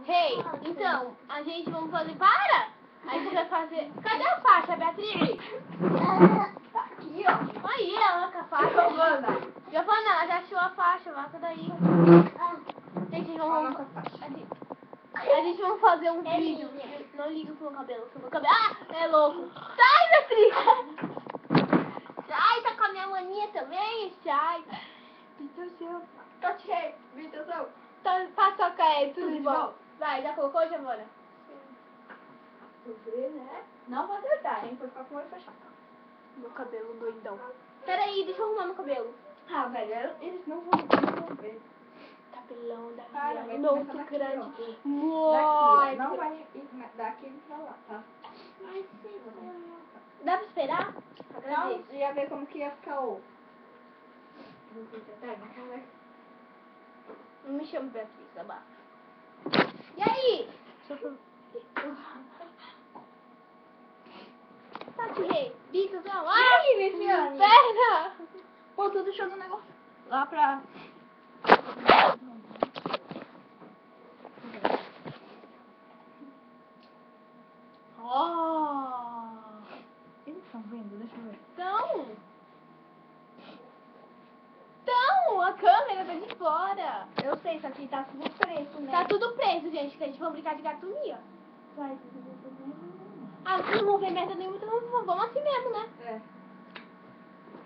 Hey, então, a gente vamos fazer... Para! A gente vai fazer... Cadê a faixa, Beatriz? Tá aqui, ó. Aí, ela com a faixa. Giovana. Giovana, ela já achou a faixa, vaca daí. Gente, vamos... A gente vai fazer um vídeo. Não liga pro meu cabelo, Ah, é louco. Sai, Beatriz! Sai, tá com a minha mania também, sai. Tati, Vitor, Paçoca aí, tudo de bom? bom? Vai, já colocou, Giovana? né? Não vai acertar, hein? Pode ficar com o olho fechado. Meu cabelo doidão. Peraí, deixa eu arrumar meu cabelo. Ah, velho, eles não vão ver. Cabelão da Cara, vai Viana, começar muito daqui, grande. ó. Daqui, ó. Muito Não grande. vai daqui pra lá, tá? Dá pra esperar? Não, Agradeço. ia ver como que ia ficar o... Não me chama Beatriz, abafa. E aí? Tati Rei, Vitor, não. E aí, Viviane? Pera! Pô, tô deixando o negócio lá pra... Oh! Eles estão vendo? Deixa eu ver. Então, a câmera tá de fora. Eu sei, isso aqui tá tudo preto, né? Tá tudo preso, gente, que a gente vai brincar de gato mia. Vai, você Ah, vocês não vão ver merda nenhuma, então vamos assim mesmo, né? É.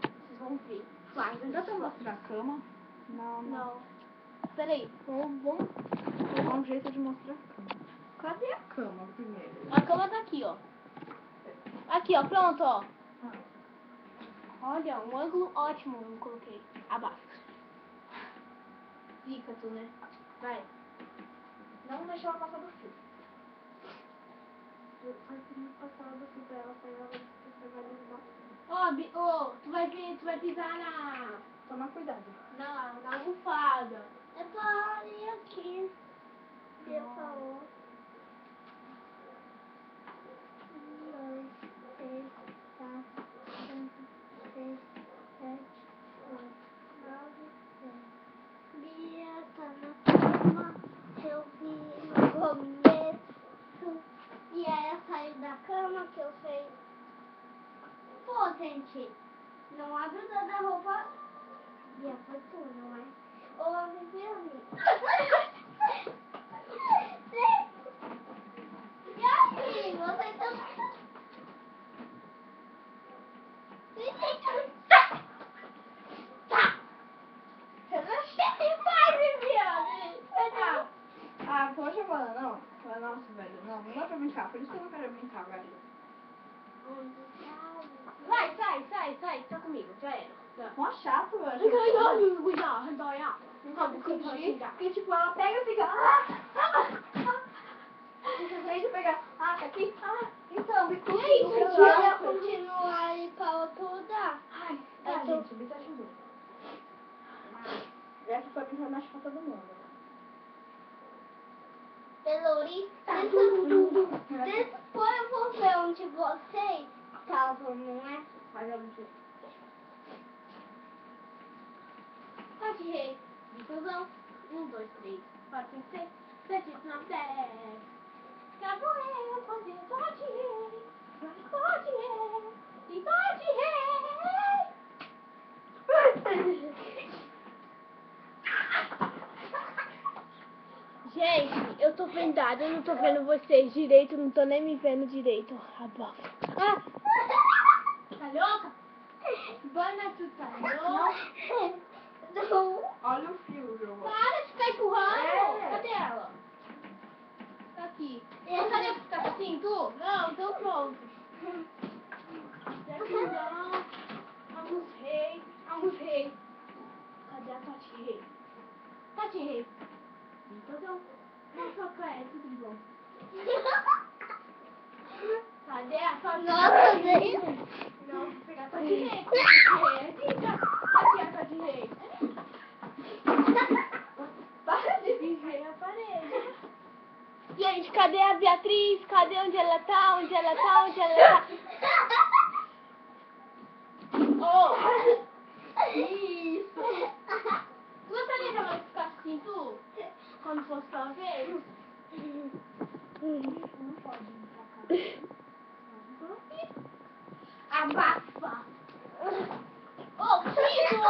Vocês vão ver. Vai, Dá pra mostrar a cama? Não. Não. Peraí, vamos. Dá um jeito de mostrar a cama. Cadê a cama primeiro? A cama tá aqui, ó. Aqui, ó, pronto, ó. Olha, um ângulo ótimo eu coloquei. Abaixo. Fica tu, né? Vai. Não deixa ela passar do fio. Vai ter que passar do fio pra ela sair, você vai derrubar. Ó, tu vai pisar na... Toma cuidado. Na almofada. Eu tô ali aqui. Deus falou. 1, 2, 3, 4, 5, 6, 7, 8, 9, 10. Bia tá na cama. Eu vi no começo. E aí eu saí da cama que eu sei. Pô, gente. Não abre o guarda-roupa. Bia, foi tu, não é? Ou a Viviane. E aí, você tá... Ah, pô, Giovana, não. Nossa, velho, não dá pra brincar. Por isso que eu não quero brincar, velho. Vai, sai. Tá comigo, já era. Mó chato, velho. Que tipo, ela pega e fica... Em vez de pegar... tá aqui. Então, me conta. Ela continua aí pra outro lugar. Ai, tá, gente, subir tá ajudando. Essa foi brincar na chata do mundo. Pelouri, depois eu vou ver onde vocês estavam, não é? Mas eu não sei. Tati Rei, Vitorzão. 1, 2, 3, 4, 5, 6, 7, 8, 9, 10. Capoeira, fazer Tati Rei. Tati Rei. E Tati Rei. Gente, eu tô vendada, eu não tô vendo vocês direito, não tô nem me vendo direito. Abafa. Tá louca? Bana, tu tá louca? Não. Olha o fio, João. Para de ficar empurrando. É. Cadê ela? Tá aqui. Cadê o tá assim, tu? Não, então pronto. Gratidão. Almos rei. Cadê a Tati Rei? Tati Rei. Então, só é tudo de bom. Cadê a Tati Rei? Nossa, Deus. Não, vou pegar a Tati Rei. Aqui a Tati Rei. Para de viver a parede. Gente, cadê a Beatriz? Cadê onde ela tá? Onde ela tá? Oh! Isso! Gostaria de ela ficar assim, tu? Quando fosse sua vez. Não pode ir pra cá. Abafa. Ô, filho!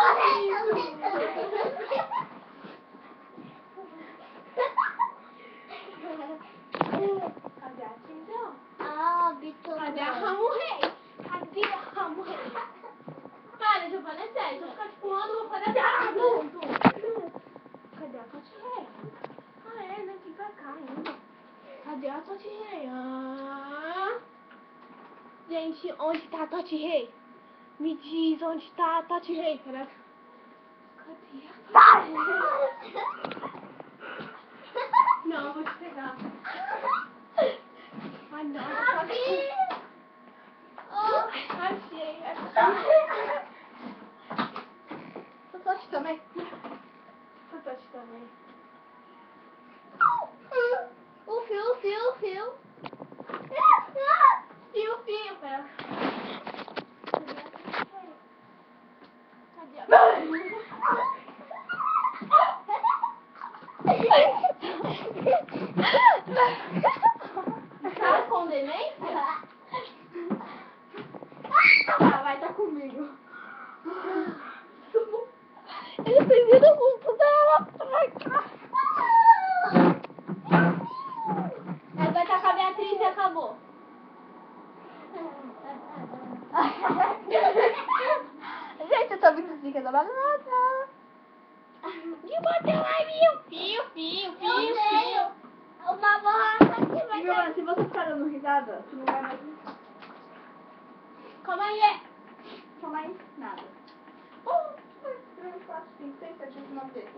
Cadê a Tindão? Ah, Vitor. Cadê a Ramo Rei? Cadê a Ramo Rei? Para, Giovana, é sério. Se eu ficar te pulando, eu vou fazer adulto. Cadê a Toti Rei? Ah, é, né? Tem pra cá ainda. Cadê a Toti Rei? Ah. Gente, onde tá a Toti Rei? Me diz onde tá a Toti Rei. Caraca. Cadê a Não, eu vou te pegar. Ai, não. Achei. Eu tô aqui também. Eu tô te também. O fio. Fio. Pera. Cadê a... Tá com demência? Tá, vai, tá comigo. Ele precisa do fundo dela. Ela vai estar com a Beatriz e acabou. Gente, eu tô vindo zica da banana. E bateu lá em mim. Fio. Uma borracha aqui vai Giovana, se você ficar dando risada, você não vai mais Calma aí. tomar nada. 1, 2, 3, 4, 5, 6, 7, 8, 9, 10.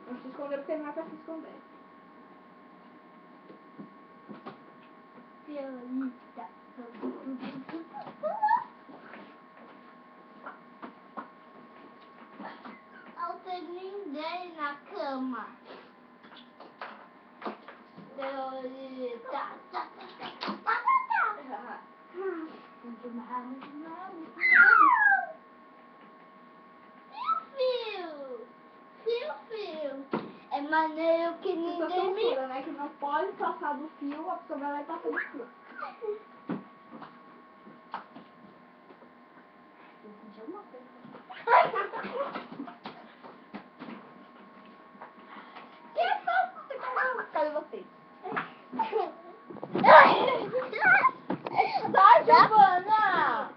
Não se esconder porque não é pra se esconder. Fiolita. Não tem ninguém na cama. Fiolita. Fio. É maneiro que ninguém me... Censura, né? Que não pode passar do fio, a pessoa vai lá e passa do fio. Eu senti alguma coisa. Cadê vocês? Sai, Giovana!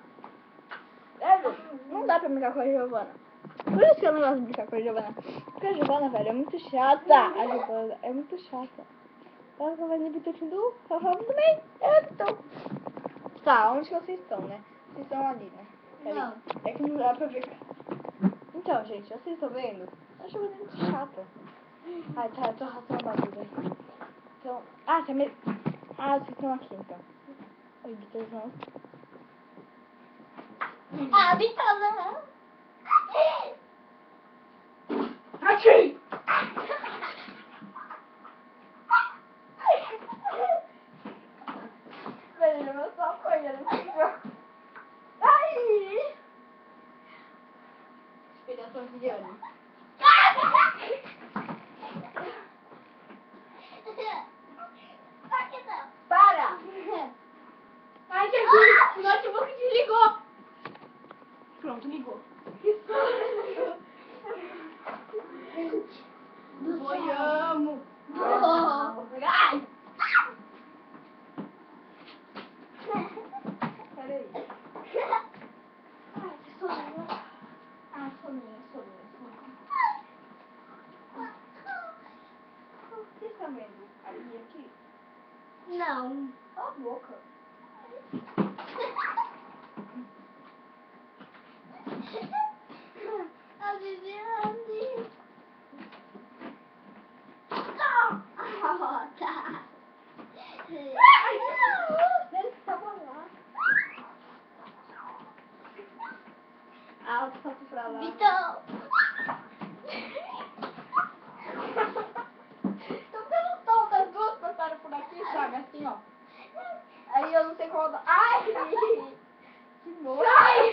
Velho, não dá pra brincar com a Giovana. Por isso que eu não gosto de brincar com a Giovana. Porque a Giovana, velho, é muito chata. A Giovana é muito chata. Ela vai me repetindo, falando também. Tá, onde que vocês estão, né? Vocês estão ali, né? Peraí. Não. É que não dá pra ver. Então, gente, vocês estão vendo? A Giovana é muito chata. Ai, tá, eu tô arrastando a bagulho. Então, vocês estão aqui, então. Oi, Vitor, não. Ah, Vitor, não. Aqui! Velho, meu só foi, ele ai! Inspiração de Diane. Para! Ai, Jesus, o notebook desligou. Pronto, ligou. Boiamos. Ai. Peraí. Ai, que soninho. Ah, soninho. Vocês estão vendo ali aqui? Não. Ó a boca. A Viviane. Oh, tá. Ai, não! Ele tava lá. Ah, eu tô pra lá. Vitor. Tô vendo tom das duas passaram por aqui, sabe? Assim, ó. Aí eu não sei qual... Ai! Que nojo! Ai!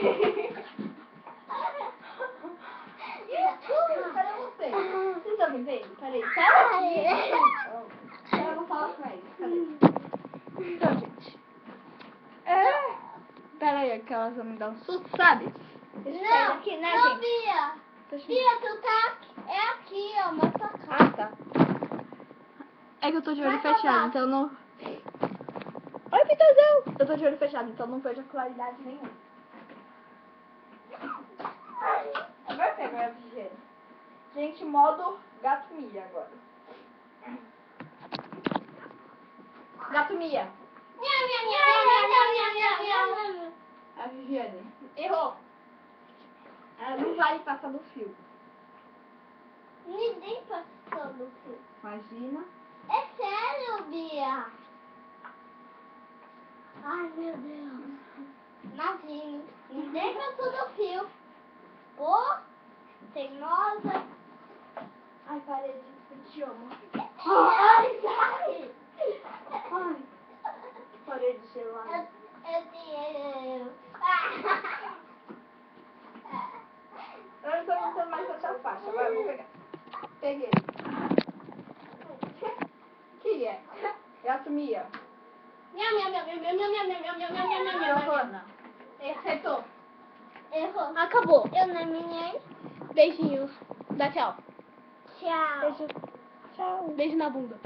Cadê vocês? Vocês estão me vendo? ele. Peraí, fala aqui. Eu não falo com ele. Cadê? Então, gente. Pera aí, que elas vão me dar um susto, sabe? Deixa eu sair Não, daqui, né, não, gente? Bia. Deixa eu- Bia, tu tá aqui. É aqui, ó, mas pra cá. Ah, tá. É que eu tô de olho Vai pra fechado, baixo. então não... Oi, Pitorzão! Eu tô de olho fechado, então não vejo a claridade nenhuma. Agora pega minha vigília. Gente, modo gato Mia agora. Gato Mia. Miau, miau, miau, miau, miau, miau, miau, miau. A Viviane. Errou. Ela não vai passar do fio. Ninguém passou do fio. Imagina. É sério, Bia. Ai, meu Deus. Imagina. Ninguém passou do fio. Pô, teimosa. Ai, parede, eu te amo. Ai, sai. Ai, parede gelada. Eu te amo. Eu não tô aguentando mais essa faixa. Vai, eu vou pegar. Peguei. Que é? Gato Mia. Miau, miau, miau, miau, miau, miau, miau, miau, miau, miau, miau, miau, miau. Giovana. Acertou. Errou. Acabou. Eu não me Beijinhos. Dá tchau. Tchau. Beijo. Tchau. Beijo na bunda.